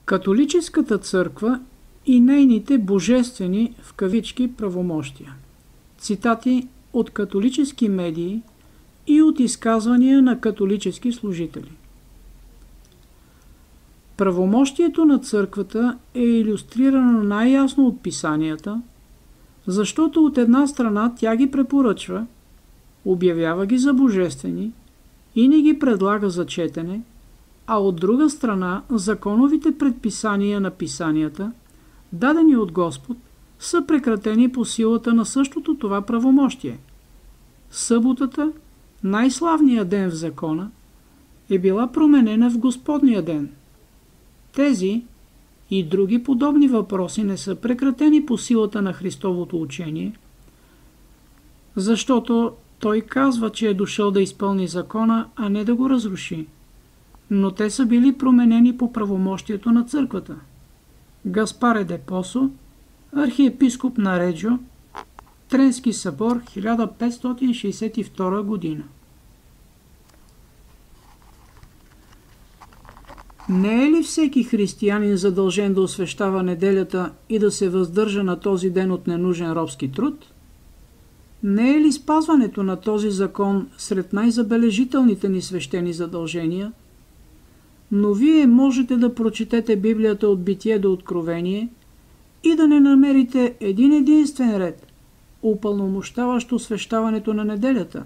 Католическата църква и нейните божествени в кавички правомощия. Цитати от католически медии и от изказвания на католически служители. Правомощието на църквата е илюстрирано най-ясно от писанията, защото от една страна тя ги препоръчва, обявява ги за божествени и не ги предлага за четене, а от друга страна законовите предписания на писанията, дадени от Господ, са прекратени по силата на същото това правомощие. Съботата, най-славният ден в закона, е била променена в Господния ден. Тези и други подобни въпроси не са прекратени по силата на Христовото учение, защото Той казва, че е дошъл да изпълни закона, а не да го разруши. Но те са били променени по правомощието на църквата. Гаспаре де Посо, архиепископ на Реджо, Тренски събор, 1562 година. Не е ли всеки християнин задължен да освещава неделята и да се въздържа на този ден от ненужен робски труд? Не е ли спазването на този закон сред най-забележителните ни свещени задължения? Но вие можете да прочетете Библията от Битие до Откровение и да не намерите един единствен ред, упълномощаващ освещаването на неделята.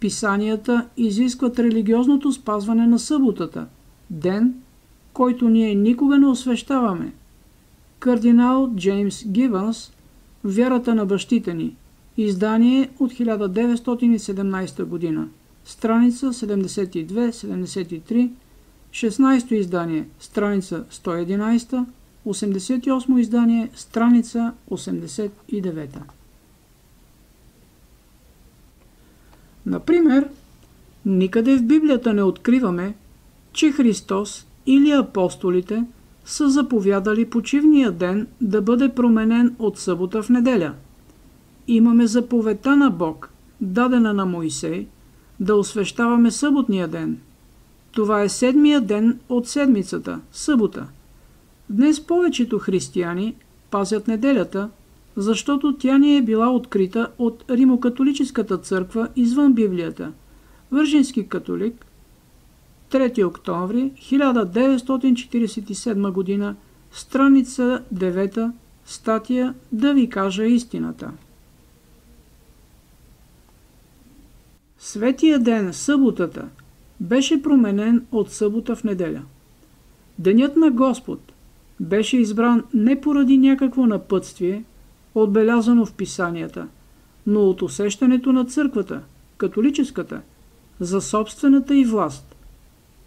Писанията изискват религиозното спазване на съботата, ден, който ние никога не освещаваме. Кардинал Джеймс Гибънс, Вярата на бащите ни, издание от 1917 година, страница 72-73, 16 издание, страница 111, 88 издание, страница 89. Например, никъде в Библията не откриваме, че Христос или апостолите са заповядали почивния ден да бъде променен от събота в неделя. Имаме заповедта на Бог, дадена на Моисей, да освещаваме съботния ден. Това е седмия ден от седмицата, събота. Днес повечето християни пазят неделята, защото тя ни е била открита от Римокатолическата църква извън Библията. Вържински католик, 3 октомври 1947 година, страница 9, статия "Да ви кажа истината". Светия ден, съботата, беше променен от събота в неделя. Денят на Господ беше избран не поради някакво напътствие, отбелязано в писанията, но от усещането на църквата, католическата, за собствената й власт.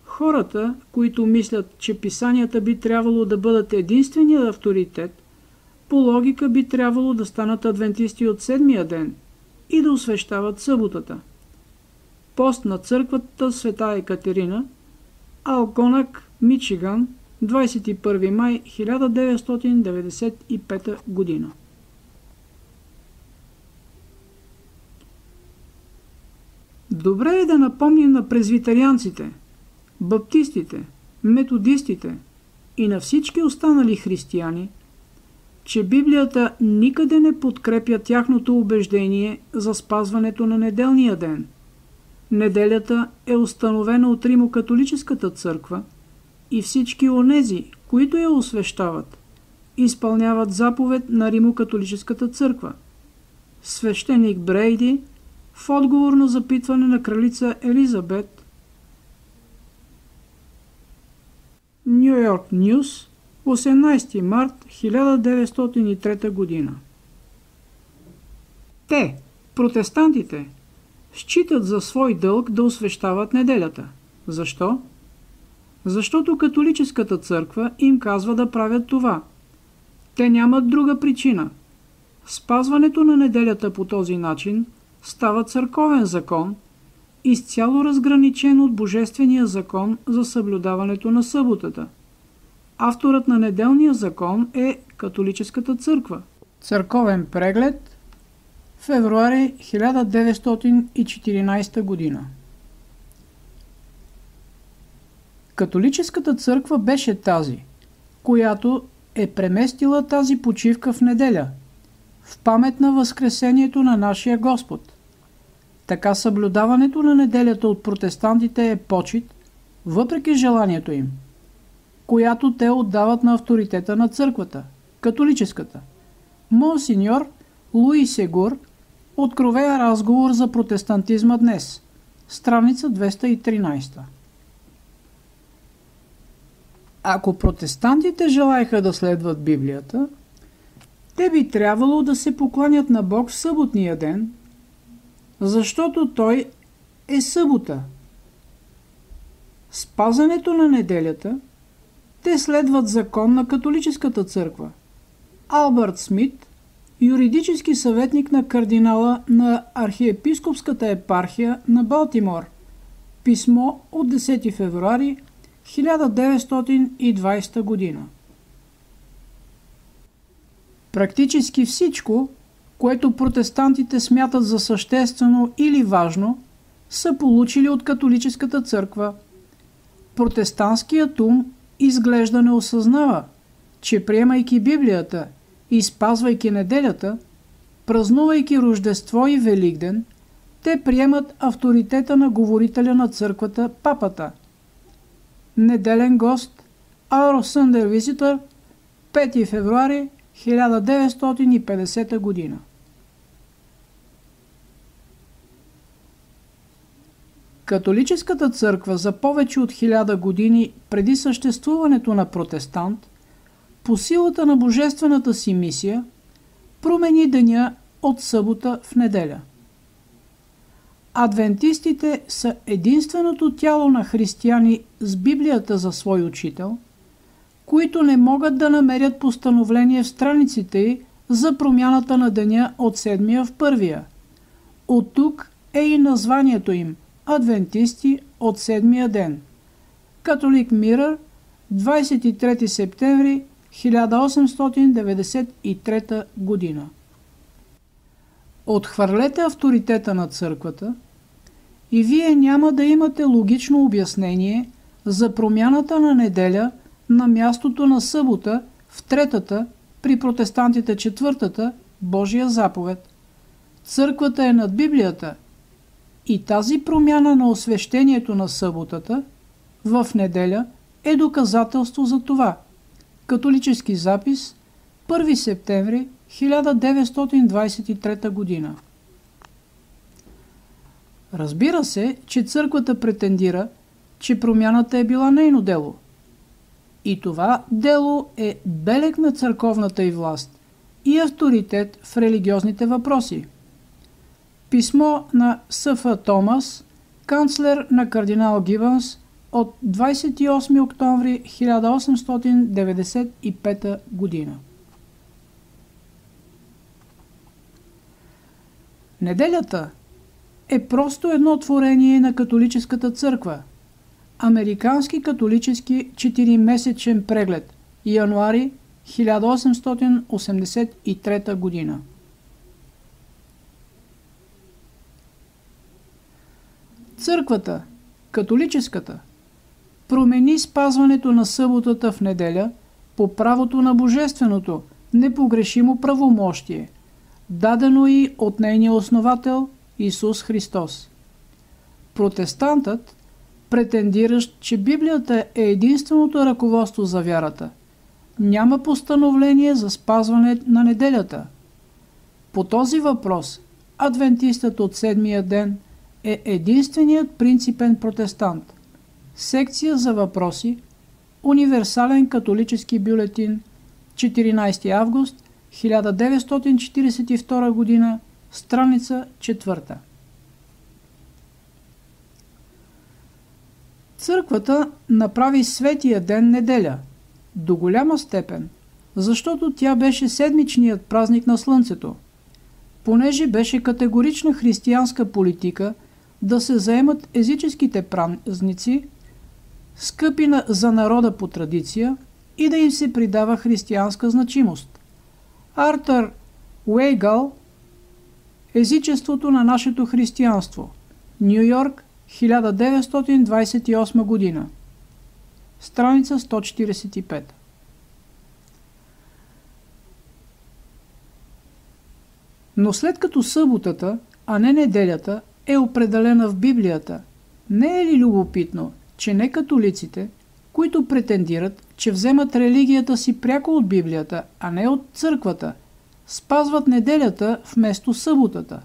Хората, които мислят, че писанията би трябвало да бъдат единственият авторитет, по логика би трябвало да станат адвентисти от седмия ден и да освещават съботата. Пост на църквата Света Екатерина, Алгонак, Мичиган, 21 май 1995 година. Добре е да напомним на презвитерианците, баптистите, методистите и на всички останали християни, че Библията никъде не подкрепя тяхното убеждение за спазването на неделния ден. Неделята е установена от Римокатолическата църква и всички онези, които я освещават, изпълняват заповед на Римокатолическата църква. Свещеник Брейди, в отговор на запитване на кралица Елизабет, Ню Йорк Нюс, 18 март 1903 година. Те, протестантите, считат за свой дълг да освещават неделята. Защо? Защото католическата църква им казва да правят това. Те нямат друга причина. Спазването на неделята по този начин става църковен закон, изцяло разграничен от божествения закон за съблюдаването на съботата. Авторът на неделния закон е католическата църква. Църковен преглед, февруари 1914 година. Католическата църква беше тази, която е преместила тази почивка в неделя, в памет на възкресението на нашия Господ. Така съблюдаването на неделята от протестантите е почит, въпреки желанието им, която те отдават на авторитета на църквата, католическата. Монсеньор Луи Сегур, Откровен разговор за протестантизма днес, страница 213. Ако протестантите желаеха да следват Библията, те би трябвало да се покланят на Бог в съботния ден, защото Той е събота. Спазването на неделята, те следват закон на католическата църква. Албърт Смит, юридически съветник на кардинала на архиепископската епархия на Балтимор. Писмо от 10 февруари 1920 година. Практически всичко, което протестантите смятат за съществено или важно, са получили от католическата църква. Протестантският ум изглежда не осъзнава, че приемайки Библията и спазвайки неделята, празнувайки Рождество и Великден, те приемат авторитета на говорителя на църквата, папата. Неделен гост, Our Sunday Visitor, 5 февруари 1950 година. Католическата църква за повече от 1000 години преди съществуването на протестант, по силата на божествената си мисия, промени деня от събота в неделя. Адвентистите са единственото тяло на християни с Библията за свой учител, които не могат да намерят постановление в страниците й за промяната на деня от седмия в първия. От тук е и названието им – Адвентисти от седмия ден. Католик Мирър, 23 септември 1893 година. Отхвърлете авторитета на църквата и вие няма да имате логично обяснение за промяната на неделя на мястото на събота в третата, при протестантите четвъртата, Божия заповед. Църквата е над Библията и тази промяна на освещението на съботата в неделя е доказателство за това. Католически запис, 1 септември 1923 година. Разбира се, че църквата претендира, че промяната е била нейно дело. И това дело е белег на църковната й власт и авторитет в религиозните въпроси. Писмо на С.Ф. Томас, канцлер на кардинал Гибънс, от 28 октомври 1895 година. Неделята е просто едно творение на католическата църква. Американски католически 4-месечен преглед. Януари 1883 година. Църквата, католическата, промени спазването на съботата в неделя по правото на божественото, непогрешимо правомощие, дадено и от нейния основател Исус Христос. Протестантът, претендиращ, че Библията е единственото ръководство за вярата, няма постановление за спазване на неделята. По този въпрос, адвентистът от седмия ден е единственият принципен протестант. Секция за въпроси, Универсален католически бюлетин, 14 август 1942 година, страница 4. Църквата направи светия ден неделя, до голяма степен, защото тя беше седмичният празник на Слънцето. Понеже беше категорична християнска политика да се заемат езическите празници, скъпи за народа по традиция, и да им се придава християнска значимост. Артър Уейгъл, Езичеството на нашето християнство, Ню Йорк, 1928 година. Страница 145. Но след като съботата, а не неделята, е определена в Библията, не е ли любопитно, че не католиците, които претендират, че вземат религията си пряко от Библията, а не от църквата, спазват неделята вместо съботата?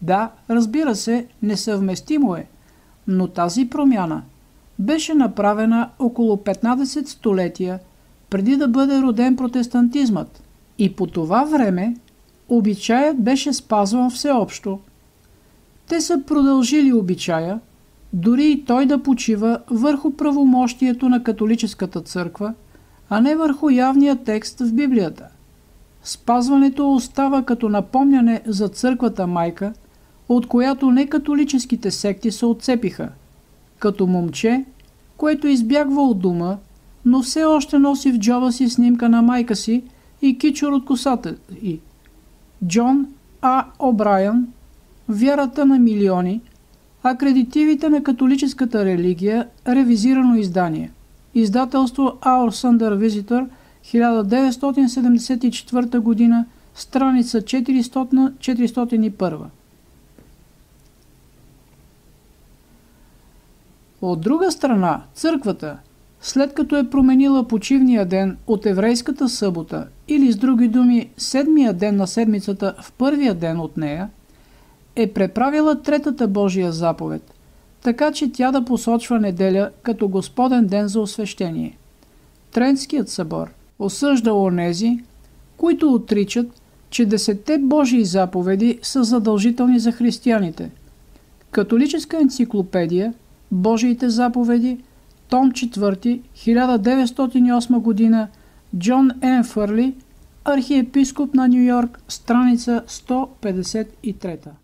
Да, разбира се, несъвместимо е, но тази промяна беше направена около 15 столетия преди да бъде роден протестантизмът и по това време обичаят беше спазван всеобщо. Те са продължили обичая, дори и той да почива върху правомощието на католическата църква, а не върху явния текст в Библията. Спазването остава като напомняне за църквата майка, от която некатолическите секти се отцепиха, като момче, което избягва от дома, но все още носи в джоба си снимка на майка си и кичур от косата й. Джон А. О'Брайън, Вярата на милиони, Акредитивите на католическата религия, ревизирано издание. Издателство Our Sunday Visitor, 1974 година, страница 400-401. От друга страна, църквата, след като е променила почивния ден от еврейската събота или с други думи седмия ден на седмицата в първия ден от нея, е преправила третата Божия заповед, така че тя да посочва неделя като Господен ден за освещение. Трентският събор осъжда онези, които отричат, че 10 Божии заповеди са задължителни за християните. Католическа енциклопедия Божиите заповеди, том 4, 1908 година, Джон Н. Фърли, архиепископ на Ню Йорк, страница 153.